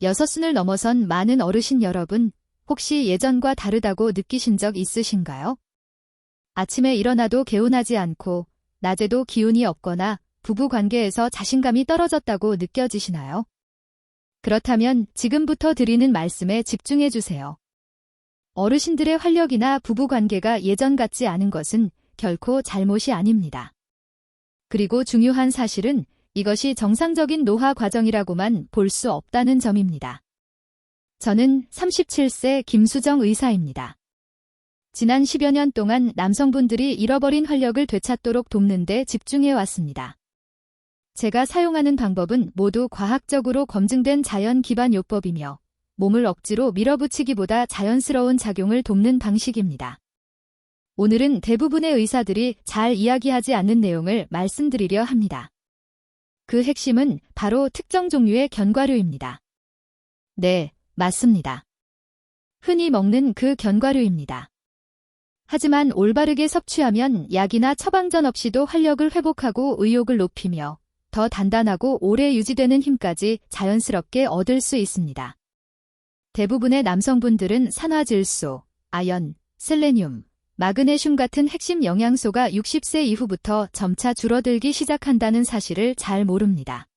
6순을 넘어선 많은 어르신 여러분, 혹시 예전과 다르다고 느끼신 적 있으신가요? 아침에 일어나도 개운하지 않고 낮에도 기운이 없거나 부부 관계에서 자신감이 떨어졌다고 느껴지시나요? 그렇다면 지금부터 드리는 말씀에 집중해 주세요. 어르신들의 활력이나 부부 관계가 예전 같지 않은 것은 결코 잘못이 아닙니다. 그리고 중요한 사실은 이것이 정상적인 노화 과정이라고만 볼 수 없다는 점입니다. 저는 37세 김수정 의사입니다. 지난 10여 년 동안 남성분들이 잃어버린 활력을 되찾도록 돕는 데 집중해 왔습니다. 제가 사용하는 방법은 모두 과학적으로 검증된 자연 기반 요법이며 몸을 억지로 밀어붙이기보다 자연스러운 작용을 돕는 방식입니다. 오늘은 대부분의 의사들이 잘 이야기하지 않는 내용을 말씀드리려 합니다. 그 핵심은 바로 특정 종류의 견과류입니다. 네, 맞습니다. 흔히 먹는 그 견과류입니다. 하지만 올바르게 섭취하면 약이나 처방전 없이도 활력을 회복하고 의욕을 높이며 더 단단하고 오래 유지되는 힘까지 자연스럽게 얻을 수 있습니다. 대부분의 남성분들은 산화질소, 아연, 셀레늄, 마그네슘 같은 핵심 영양소가 60세 이후부터 점차 줄어들기 시작한다는 사실을 잘 모릅니다.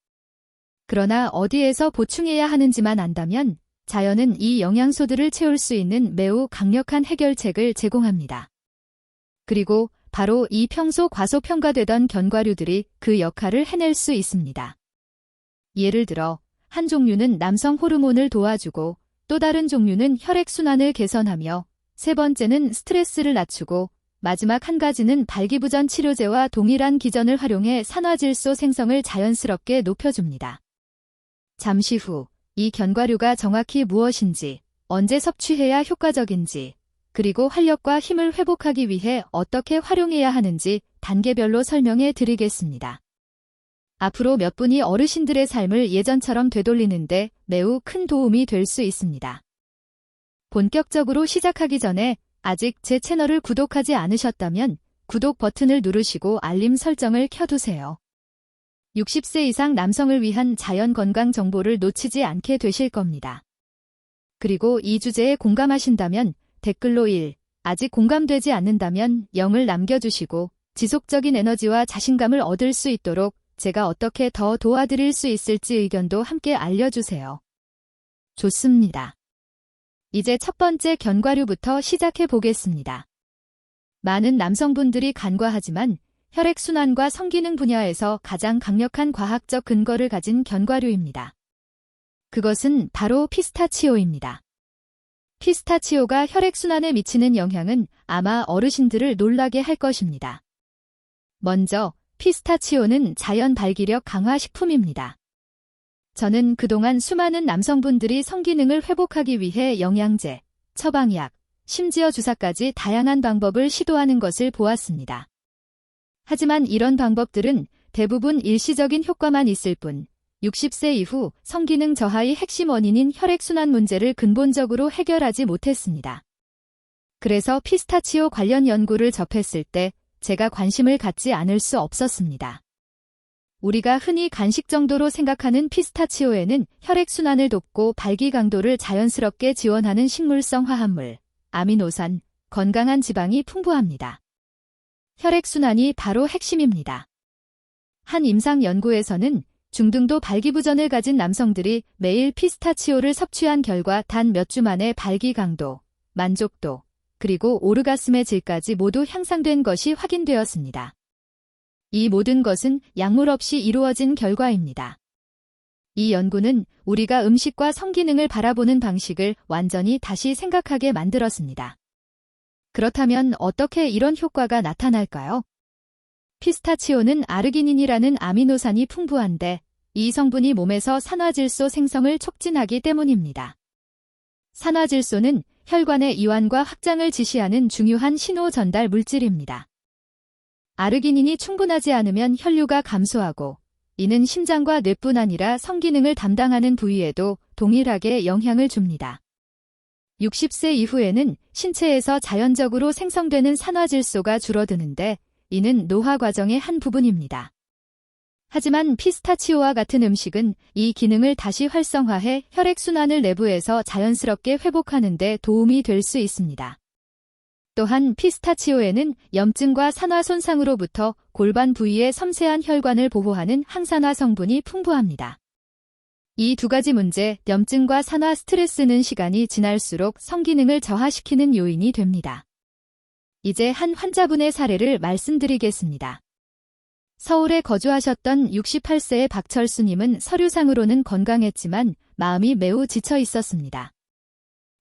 그러나 어디에서 보충해야 하는지만 안다면 자연은 이 영양소들을 채울 수 있는 매우 강력한 해결책을 제공합니다. 그리고 바로 이 평소 과소평가되던 견과류들이 그 역할을 해낼 수 있습니다. 예를 들어 한 종류는 남성 호르몬을 도와주고 또 다른 종류는 혈액순환을 개선하며 세 번째는 스트레스를 낮추고 마지막 한 가지는 발기부전 치료제와 동일한 기전을 활용해 산화질소 생성을 자연스럽게 높여줍니다. 잠시 후 이 견과류가 정확히 무엇인지, 언제 섭취해야 효과적인지, 그리고 활력과 힘을 회복하기 위해 어떻게 활용해야 하는지 단계별로 설명해 드리겠습니다. 앞으로 몇 분이 어르신들의 삶을 예전처럼 되돌리는데 매우 큰 도움이 될 수 있습니다. 본격적으로 시작하기 전에 아직 제 채널을 구독하지 않으셨다면 구독 버튼을 누르시고 알림 설정을 켜두세요. 60세 이상 남성을 위한 자연 건강 정보를 놓치지 않게 되실 겁니다. 그리고 이 주제에 공감하신다면 댓글로 1, 아직 공감되지 않는다면 0을 남겨주시고 지속적인 에너지와 자신감을 얻을 수 있도록 제가 어떻게 더 도와드릴 수 있을지 의견도 함께 알려주세요. 좋습니다. 이제 첫 번째 견과류부터 시작해 보겠습니다. 많은 남성분들이 간과하지만 혈액순환과 성기능 분야에서 가장 강력한 과학적 근거를 가진 견과류입니다. 그것은 바로 피스타치오입니다. 피스타치오가 혈액순환에 미치는 영향은 아마 어르신들을 놀라게 할 것입니다. 먼저 피스타치오는 자연 발기력 강화 식품입니다. 저는 그동안 수많은 남성분들이 성기능을 회복하기 위해 영양제, 처방약, 심지어 주사까지 다양한 방법을 시도하는 것을 보았습니다. 하지만 이런 방법들은 대부분 일시적인 효과만 있을 뿐 60세 이후 성기능 저하의 핵심 원인인 혈액순환 문제를 근본적으로 해결하지 못했습니다. 그래서 피스타치오 관련 연구를 접했을 때 제가 관심을 갖지 않을 수 없었습니다. 우리가 흔히 간식 정도로 생각하는 피스타치오에는 혈액순환을 돕고 발기 강도를 자연스럽게 지원하는 식물성 화합물, 아미노산, 건강한 지방이 풍부합니다. 혈액순환이 바로 핵심입니다. 한 임상 연구에서는 중등도 발기부전을 가진 남성들이 매일 피스타치오를 섭취한 결과 단 몇 주 만에 발기 강도, 만족도, 그리고 오르가슴의 질까지 모두 향상된 것이 확인되었습니다. 이 모든 것은 약물 없이 이루어진 결과입니다. 이 연구는 우리가 음식과 성기능을 바라보는 방식을 완전히 다시 생각하게 만들었습니다. 그렇다면 어떻게 이런 효과가 나타날까요? 피스타치오는 아르기닌이라는 아미노산이 풍부한데 이 성분이 몸에서 산화질소 생성을 촉진하기 때문입니다. 산화질소는 혈관의 이완과 확장을 지시하는 중요한 신호 전달 물질입니다. 아르기닌이 충분하지 않으면 혈류가 감소하고 이는 심장과 뇌뿐 아니라 성기능을 담당하는 부위에도 동일하게 영향을 줍니다. 60세 이후에는 신체에서 자연적으로 생성되는 산화질소가 줄어드는데 이는 노화 과정의 한 부분입니다. 하지만 피스타치오와 같은 음식은 이 기능을 다시 활성화해 혈액순환을 내부에서 자연스럽게 회복하는 데 도움이 될 수 있습니다. 또한 피스타치오에는 염증과 산화 손상으로부터 골반 부위의 섬세한 혈관을 보호하는 항산화 성분이 풍부합니다. 이 두 가지 문제, 염증과 산화 스트레스는 시간이 지날수록 성기능을 저하시키는 요인이 됩니다. 이제 한 환자분의 사례를 말씀드리겠습니다. 서울에 거주하셨던 68세의 박철수님은 서류상으로는 건강했지만 마음이 매우 지쳐 있었습니다.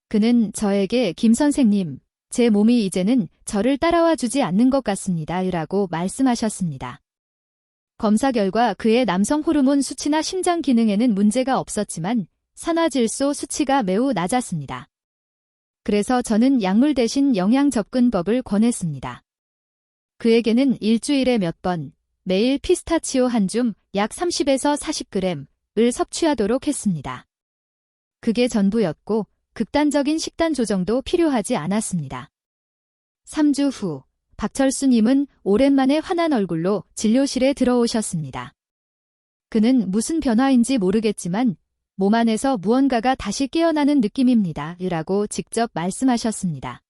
그는 저에게 김 선생님, 제 몸이 이제는 저를 따라와 주지 않는 것 같습니다. 라고 말씀하셨습니다. 검사 결과 그의 남성 호르몬 수치나 심장 기능에는 문제가 없었지만 산화질소 수치가 매우 낮았습니다. 그래서 저는 약물 대신 영양 접근법을 권했습니다. 그에게는 일주일에 몇 번, 매일 피스타치오 한 줌, 약 30에서 40g을 섭취하도록 했습니다. 그게 전부였고 극단적인 식단 조정도 필요하지 않았습니다. 3주 후 박철수님은 오랜만에 환한 얼굴로 진료실에 들어오셨습니다. 그는 무슨 변화인지 모르겠지만 몸 안에서 무언가가 다시 깨어나는 느낌입니다. 라고 직접 말씀하셨습니다.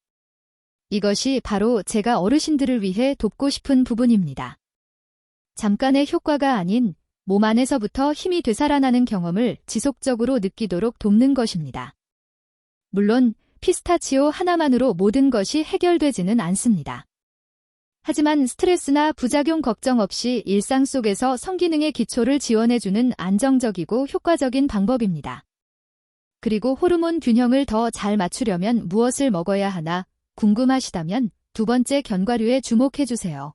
이것이 바로 제가 어르신들을 위해 돕고 싶은 부분입니다. 잠깐의 효과가 아닌 몸 안에서부터 힘이 되살아나는 경험을 지속적으로 느끼도록 돕는 것입니다. 물론 피스타치오 하나만으로 모든 것이 해결되지는 않습니다. 하지만 스트레스나 부작용 걱정 없이 일상 속에서 성기능의 기초를 지원해주는 안정적이고 효과적인 방법입니다. 그리고 호르몬 균형을 더 잘 맞추려면 무엇을 먹어야 하나 궁금하시다면 두 번째 견과류에 주목해주세요.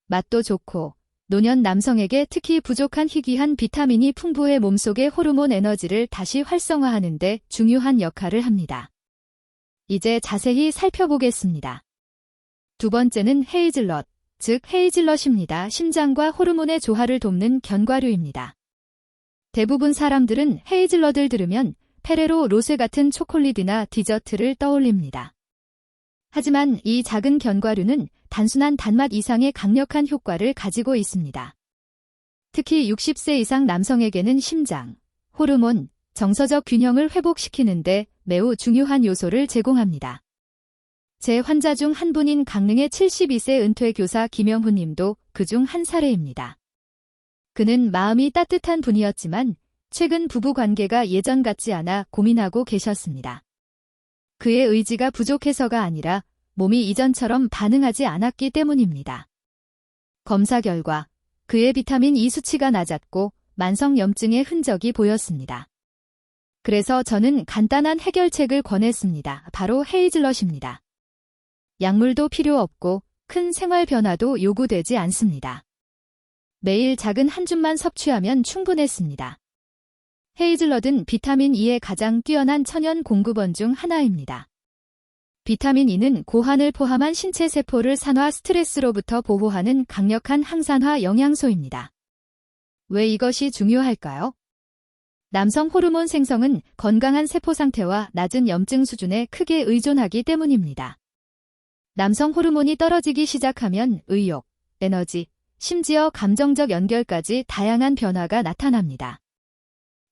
맛도 좋고 노년 남성에게 특히 부족한 희귀한 비타민이 풍부해 몸속의 호르몬 에너지를 다시 활성화하는 데 중요한 역할을 합니다. 이제 자세히 살펴보겠습니다. 두 번째는 헤이즐넛, 즉 헤이즐넛입니다. 심장과 호르몬의 조화를 돕는 견과류입니다. 대부분 사람들은 헤이즐넛을 들으면 페레로 로쉐 같은 초콜릿이나 디저트를 떠올립니다. 하지만 이 작은 견과류는 단순한 단맛 이상의 강력한 효과를 가지고 있습니다. 특히 60세 이상 남성에게는 심장, 호르몬, 정서적 균형을 회복시키는 데 매우 중요한 요소를 제공합니다. 제 환자 중 한 분인 강릉의 72세 은퇴 교사 김영훈 님도 그중 한 사례입니다. 그는 마음이 따뜻한 분이었지만 최근 부부 관계가 예전 같지 않아 고민하고 계셨습니다. 그의 의지가 부족해서가 아니라 몸이 이전처럼 반응하지 않았기 때문입니다. 검사 결과 그의 비타민 E 수치가 낮았고 만성 염증의 흔적이 보였습니다. 그래서 저는 간단한 해결책을 권했습니다. 바로 헤이즐넛입니다. 약물도 필요 없고 큰 생활 변화도 요구되지 않습니다. 매일 작은 한 줌만 섭취하면 충분했습니다. 헤이즐넛은 비타민 E의 가장 뛰어난 천연 공급원 중 하나입니다. 비타민 E는 고환을 포함한 신체 세포를 산화 스트레스로부터 보호하는 강력한 항산화 영양소입니다. 왜 이것이 중요할까요? 남성 호르몬 생성은 건강한 세포 상태와 낮은 염증 수준에 크게 의존하기 때문입니다. 남성 호르몬이 떨어지기 시작하면 의욕, 에너지, 심지어 감정적 연결까지 다양한 변화가 나타납니다.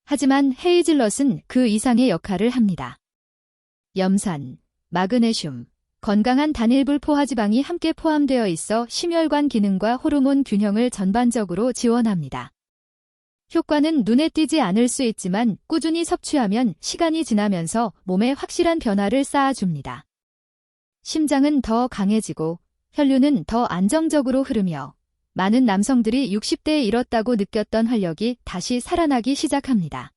하지만 헤이즐넛은 그 이상의 역할을 합니다. 염산, 마그네슘, 건강한 단일 불포화지방이 함께 포함되어 있어 심혈관 기능과 호르몬 균형을 전반적으로 지원합니다. 효과는 눈에 띄지 않을 수 있지만 꾸준히 섭취하면 시간이 지나면서 몸에 확실한 변화를 쌓아줍니다. 심장은 더 강해지고 혈류는 더 안정적으로 흐르며 많은 남성들이 60대에 이뤘다고 느꼈던 활력이 다시 살아나기 시작합니다.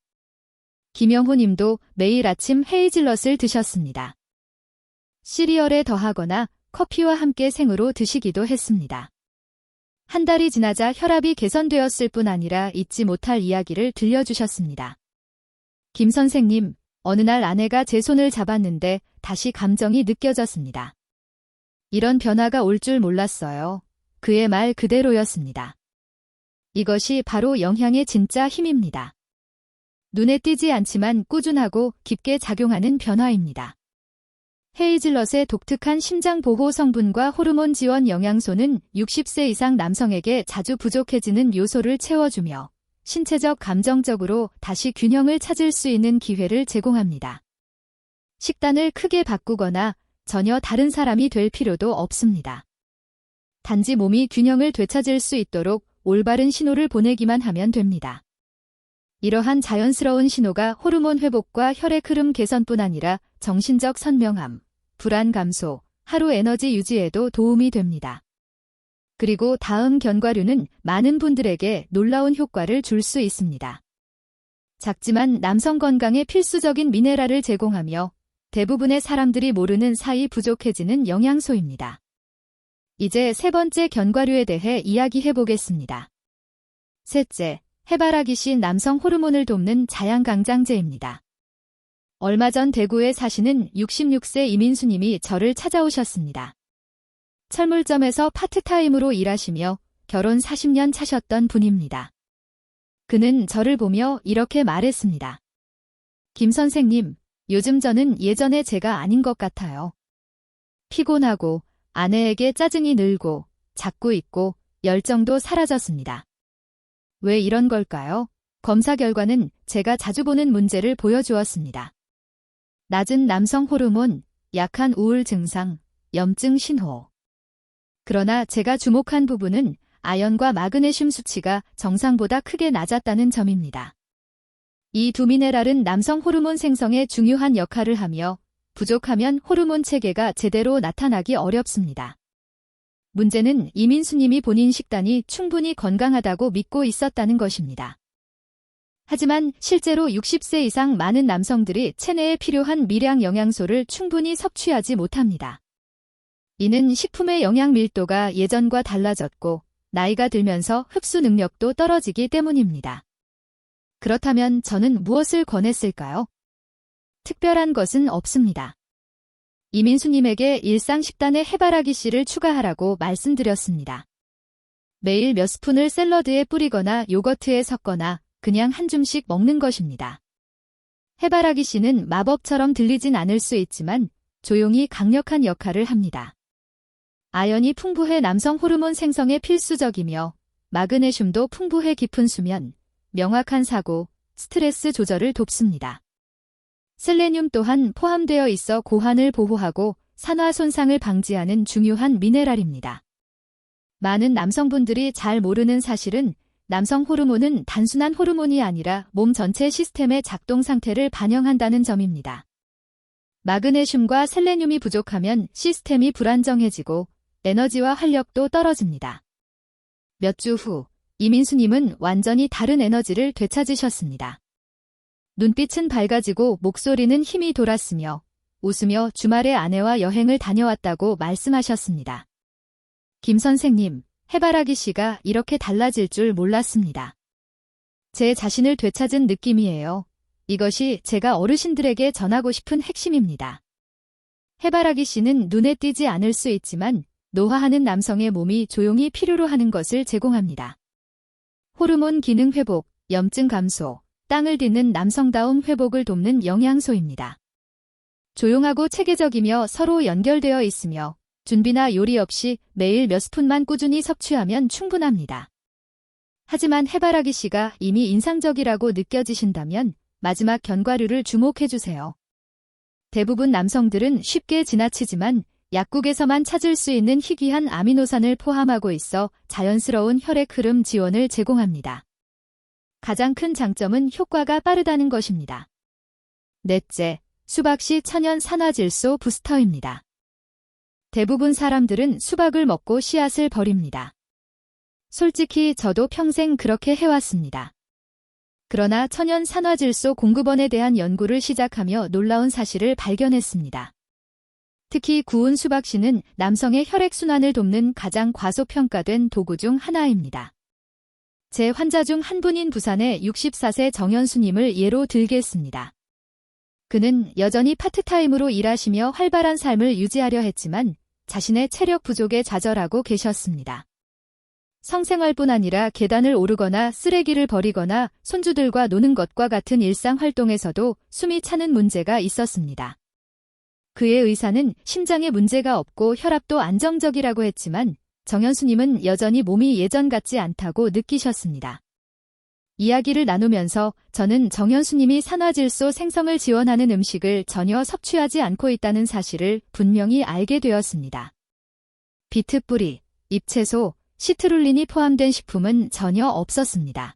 김영호 님도 매일 아침 헤이즐넛을 드셨습니다. 시리얼에 더하거나 커피와 함께 생으로 드시기도 했습니다. 한 달이 지나자 혈압이 개선되었을 뿐 아니라 잊지 못할 이야기를 들려주셨습니다. 김 선생님, 어느 날 아내가 제 손을 잡았는데 다시 감정이 느껴졌습니다. 이런 변화가 올 줄 몰랐어요. 그의 말 그대로였습니다. 이것이 바로 영향의 진짜 힘입니다. 눈에 띄지 않지만 꾸준하고 깊게 작용하는 변화입니다. 헤이즐넛의 독특한 심장보호 성분과 호르몬 지원 영양소는 60세 이상 남성에게 자주 부족해지는 요소를 채워주며 신체적 감정적으로 다시 균형을 찾을 수 있는 기회를 제공합니다. 식단을 크게 바꾸거나 전혀 다른 사람이 될 필요도 없습니다. 단지 몸이 균형을 되찾을 수 있도록 올바른 신호를 보내기만 하면 됩니다. 이러한 자연스러운 신호가 호르몬 회복과 혈액 흐름 개선뿐 아니라 정신적 선명함, 불안 감소, 하루 에너지 유지에도 도움이 됩니다. 그리고 다음 견과류는 많은 분들에게 놀라운 효과를 줄 수 있습니다. 작지만 남성 건강에 필수적인 미네랄을 제공하며 대부분의 사람들이 모르는 사이 부족해지는 영양소입니다. 이제 세 번째 견과류에 대해 이야기해 보겠습니다. 셋째, 해바라기씨 남성 호르몬을 돕는 자양강장제입니다. 얼마 전 대구에 사시는 66세 이민수님이 저를 찾아오셨습니다. 철물점에서 파트타임으로 일하시며 결혼 40년 차셨던 분입니다. 그는 저를 보며 이렇게 말했습니다. 김 선생님, 요즘 저는 예전의 제가 아닌 것 같아요. 피곤하고 아내에게 짜증이 늘고 자꾸 있고 열정도 사라졌습니다. 왜 이런 걸까요? 검사 결과는 제가 자주 보는 문제를 보여주었습니다. 낮은 남성 호르몬, 약한 우울 증상, 염증 신호. 그러나 제가 주목한 부분은 아연과 마그네슘 수치가 정상보다 크게 낮았다는 점입니다. 이 두 미네랄은 남성 호르몬 생성에 중요한 역할을 하며 부족하면 호르몬 체계가 제대로 나타나기 어렵습니다. 문제는 이민수님이 본인 식단이 충분히 건강하다고 믿고 있었다는 것입니다. 하지만 실제로 60세 이상 많은 남성들이 체내에 필요한 미량 영양소를 충분히 섭취하지 못합니다. 이는 식품의 영양 밀도가 예전과 달라졌고 나이가 들면서 흡수 능력도 떨어지기 때문입니다. 그렇다면 저는 무엇을 권했을까요? 특별한 것은 없습니다. 이민수님에게 일상 식단에 해바라기 씨를 추가하라고 말씀드렸습니다. 매일 몇 스푼을 샐러드에 뿌리거나 요거트에 섞거나 그냥 한 줌씩 먹는 것입니다. 해바라기 씨는 마법처럼 들리진 않을 수 있지만 조용히 강력한 역할을 합니다. 아연이 풍부해 남성 호르몬 생성에 필수적이며 마그네슘도 풍부해 깊은 수면, 명확한 사고, 스트레스 조절을 돕습니다. 셀레늄 또한 포함되어 있어 고환을 보호하고 산화 손상을 방지하는 중요한 미네랄입니다. 많은 남성분들이 잘 모르는 사실은 남성 호르몬은 단순한 호르몬이 아니라 몸 전체 시스템의 작동 상태를 반영한다는 점입니다. 마그네슘과 셀레늄이 부족하면 시스템이 불안정해지고 에너지와 활력도 떨어집니다. 몇 주 후, 이민수님은 완전히 다른 에너지를 되찾으셨습니다. 눈빛은 밝아지고 목소리는 힘이 돌았으며 웃으며 주말에 아내와 여행을 다녀왔다고 말씀하셨습니다. 김 선생님, 해바라기 씨가 이렇게 달라질 줄 몰랐습니다. 제 자신을 되찾은 느낌이에요. 이것이 제가 어르신들에게 전하고 싶은 핵심입니다. 해바라기 씨는 눈에 띄지 않을 수 있지만 노화하는 남성의 몸이 조용히 필요로 하는 것을 제공합니다. 호르몬 기능 회복, 염증 감소, 땅을 딛는 남성다운 회복을 돕는 영양소입니다. 조용하고 체계적이며 서로 연결되어 있으며 준비나 요리 없이 매일 몇 스푼만 꾸준히 섭취하면 충분합니다. 하지만 해바라기 씨가 이미 인상적이라고 느껴지신다면 마지막 견과류를 주목해주세요. 대부분 남성들은 쉽게 지나치지만 약국에서만 찾을 수 있는 희귀한 아미노산을 포함하고 있어 자연스러운 혈액 흐름 지원을 제공합니다. 가장 큰 장점은 효과가 빠르다는 것입니다. 넷째, 수박씨 천연 산화질소 부스터입니다. 대부분 사람들은 수박을 먹고 씨앗을 버립니다. 솔직히 저도 평생 그렇게 해왔습니다. 그러나 천연 산화질소 공급원에 대한 연구를 시작하며 놀라운 사실을 발견했습니다. 특히 구운 수박씨는 남성의 혈액순환을 돕는 가장 과소평가된 도구 중 하나입니다. 제 환자 중 한 분인 부산의 64세 정현수님을 예로 들겠습니다. 그는 여전히 파트타임으로 일하시며 활발한 삶을 유지하려 했지만 자신의 체력 부족에 좌절하고 계셨습니다. 성생활뿐 아니라 계단을 오르거나 쓰레기를 버리거나 손주들과 노는 것과 같은 일상 활동에서도 숨이 차는 문제가 있었습니다. 그의 의사는 심장에 문제가 없고 혈압도 안정적이라고 했지만 정현수님은 여전히 몸이 예전 같지 않다고 느끼셨습니다. 이야기를 나누면서 저는 정현수님이 산화질소 생성을 지원하는 음식을 전혀 섭취하지 않고 있다는 사실을 분명히 알게 되었습니다. 비트 뿌리, 잎채소, 시트룰린이 포함된 식품은 전혀 없었습니다.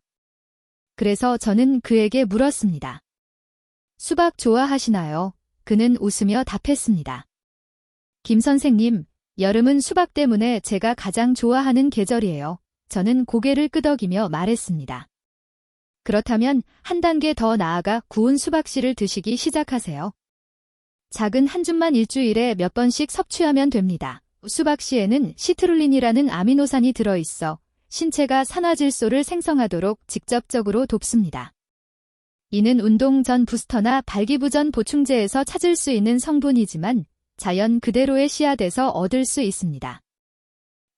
그래서 저는 그에게 물었습니다. 수박 좋아하시나요? 그는 웃으며 답했습니다. 김 선생님, 여름은 수박 때문에 제가 가장 좋아하는 계절이에요. 저는 고개를 끄덕이며 말했습니다. 그렇다면 한 단계 더 나아가 구운 수박씨를 드시기 시작하세요. 작은 한 줌만 일주일에 몇 번씩 섭취하면 됩니다. 수박씨에는 시트룰린이라는 아미노산이 들어있어 신체가 산화질소를 생성하도록 직접적으로 돕습니다. 이는 운동 전 부스터나 발기부전 보충제에서 찾을 수 있는 성분이지만 자연 그대로의 씨앗에서 얻을 수 있습니다.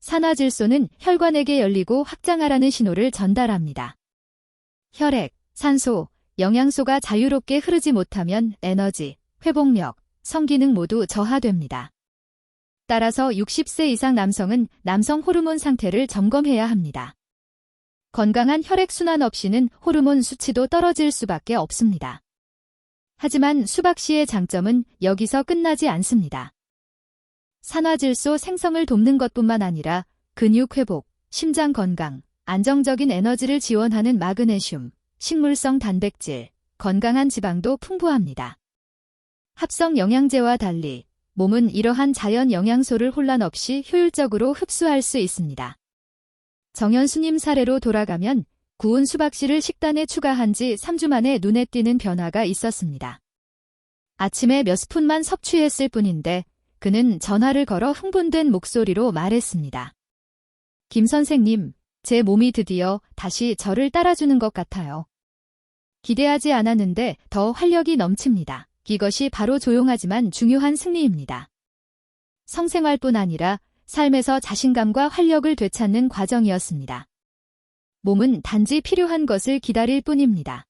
산화질소는 혈관에게 열리고 확장하라는 신호를 전달합니다. 혈액, 산소, 영양소가 자유롭게 흐르지 못하면 에너지, 회복력, 성기능 모두 저하됩니다. 따라서 60세 이상 남성은 남성 호르몬 상태를 점검해야 합니다. 건강한 혈액순환 없이는 호르몬 수치도 떨어질 수밖에 없습니다. 하지만 수박씨의 장점은 여기서 끝나지 않습니다. 산화질소 생성을 돕는 것뿐만 아니라 근육 회복, 심장 건강, 안정적인 에너지를 지원하는 마그네슘, 식물성 단백질, 건강한 지방도 풍부합니다. 합성 영양제와 달리 몸은 이러한 자연 영양소를 혼란 없이 효율적으로 흡수할 수 있습니다. 정현수님 사례로 돌아가면 구운 수박씨를 식단에 추가한 지 3주 만에 눈에 띄는 변화가 있었습니다. 아침에 몇 스푼만 섭취했을 뿐인데 그는 전화를 걸어 흥분된 목소리로 말했습니다. 김 선생님, 제 몸이 드디어 다시 저를 따라주는 것 같아요. 기대하지 않았는데 더 활력이 넘칩니다. 이것이 바로 조용하지만 중요한 승리입니다. 성생활뿐 아니라 삶에서 자신감과 활력을 되찾는 과정이었습니다. 몸은 단지 필요한 것을 기다릴 뿐입니다.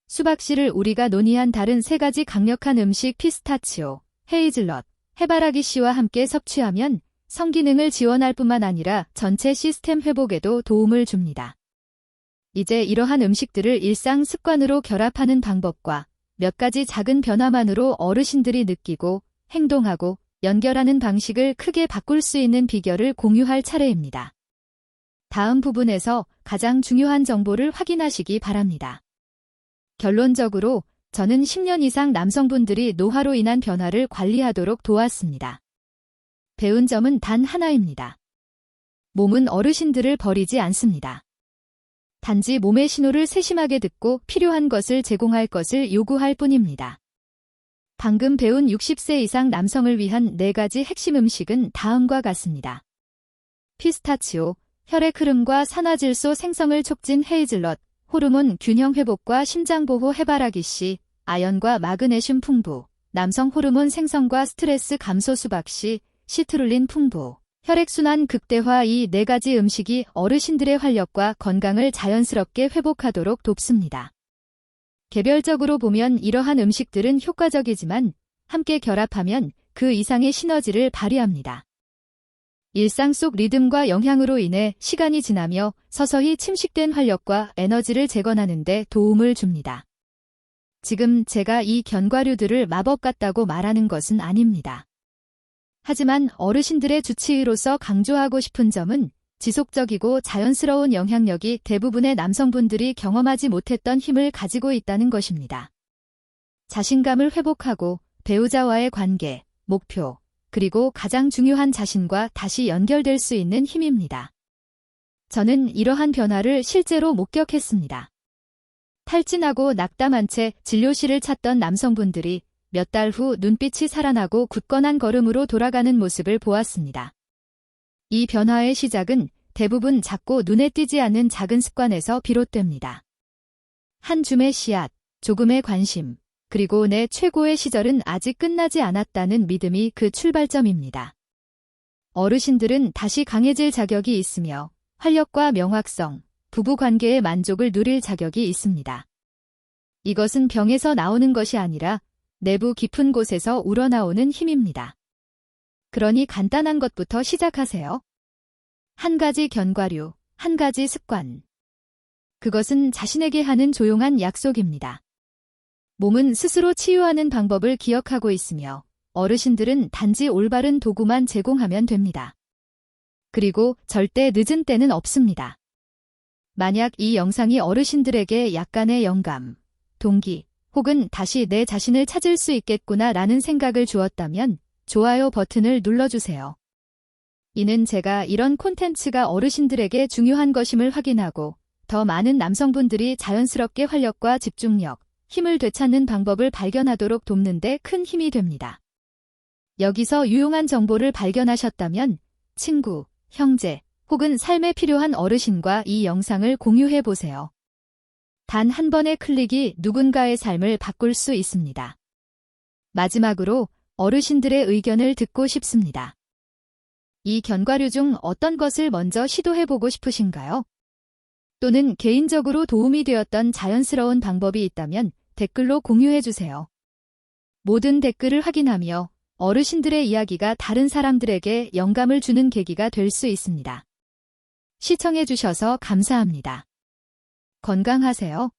수박씨를 우리가 논의한 다른 3가지 강력한 음식 피스타치오, 헤이즐넛, 해바라기 씨와 함께 섭취하면 성기능을 지원할 뿐만 아니라 전체 시스템 회복에도 도움을 줍니다. 이제 이러한 음식들을 일상 습관으로 결합하는 방법과 몇 가지 작은 변화만으로 어르신들이 느끼고 행동하고 연결하는 방식을 크게 바꿀 수 있는 비결을 공유할 차례입니다. 다음 부분에서 가장 중요한 정보를 확인하시기 바랍니다. 결론적으로 저는 10년 이상 남성분들이 노화로 인한 변화를 관리하도록 도왔습니다. 배운 점은 단 하나입니다. 몸은 어르신들을 버리지 않습니다. 단지 몸의 신호를 세심하게 듣고 필요한 것을 제공할 것을 요구할 뿐입니다. 방금 배운 60세 이상 남성을 위한 4가지 핵심 음식은 다음과 같습니다. 피스타치오, 혈액 흐름과 산화질소 생성을 촉진 헤이즐넛, 호르몬 균형 회복과 심장보호 해바라기 씨, 아연과 마그네슘 풍부, 남성 호르몬 생성과 스트레스 감소 수박씨, 시트룰린 풍부, 혈액순환 극대화. 이 4가지 음식이 어르신들의 활력과 건강을 자연스럽게 회복하도록 돕습니다. 개별적으로 보면 이러한 음식들은 효과적이지만 함께 결합하면 그 이상의 시너지를 발휘합니다. 일상 속 리듬과 영향으로 인해 시간이 지나며 서서히 침식된 활력과 에너지를 재건하는 데 도움을 줍니다. 지금 제가 이 견과류들을 마법 같다고 말하는 것은 아닙니다. 하지만 어르신들의 주치의로서 강조하고 싶은 점은 지속적이고 자연스러운 영향력이 대부분의 남성분들이 경험하지 못했던 힘을 가지고 있다는 것입니다. 자신감을 회복하고 배우자와의 관계, 목표, 그리고 가장 중요한 자신과 다시 연결될 수 있는 힘입니다. 저는 이러한 변화를 실제로 목격했습니다. 탈진하고 낙담한 채 진료실을 찾던 남성분들이 몇 달 후 눈빛이 살아나고 굳건한 걸음으로 돌아가는 모습을 보았습니다. 이 변화의 시작은 대부분 작고 눈에 띄지 않는 작은 습관에서 비롯됩니다. 한 줌의 씨앗, 조금의 관심, 그리고 내 최고의 시절은 아직 끝나지 않았다는 믿음이 그 출발점입니다. 어르신들은 다시 강해질 자격이 있으며 활력과 명확성, 부부관계의 만족을 누릴 자격이 있습니다. 이것은 병에서 나오는 것이 아니라 내부 깊은 곳에서 우러나오는 힘입니다. 그러니 간단한 것부터 시작하세요. 한 가지 견과류, 한 가지 습관. 그것은 자신에게 하는 조용한 약속입니다. 몸은 스스로 치유하는 방법을 기억하고 있으며 어르신들은 단지 올바른 도구만 제공하면 됩니다. 그리고 절대 늦은 때는 없습니다. 만약 이 영상이 어르신들에게 약간의 영감, 동기, 혹은 다시 내 자신을 찾을 수 있겠구나 라는 생각을 주었다면 좋아요 버튼을 눌러주세요. 이는 제가 이런 콘텐츠가 어르신들에게 중요한 것임을 확인하고 더 많은 남성분들이 자연스럽게 활력과 집중력, 힘을 되찾는 방법을 발견하도록 돕는 데 큰 힘이 됩니다. 여기서 유용한 정보를 발견하셨다면 친구, 형제, 혹은 삶에 필요한 어르신과 이 영상을 공유해 보세요. 단 한 번의 클릭이 누군가의 삶을 바꿀 수 있습니다. 마지막으로 어르신들의 의견을 듣고 싶습니다. 이 견과류 중 어떤 것을 먼저 시도해보고 싶으신가요? 또는 개인적으로 도움이 되었던 자연스러운 방법이 있다면 댓글로 공유해주세요. 모든 댓글을 확인하며 어르신들의 이야기가 다른 사람들에게 영감을 주는 계기가 될 수 있습니다. 시청해주셔서 감사합니다. 건강하세요.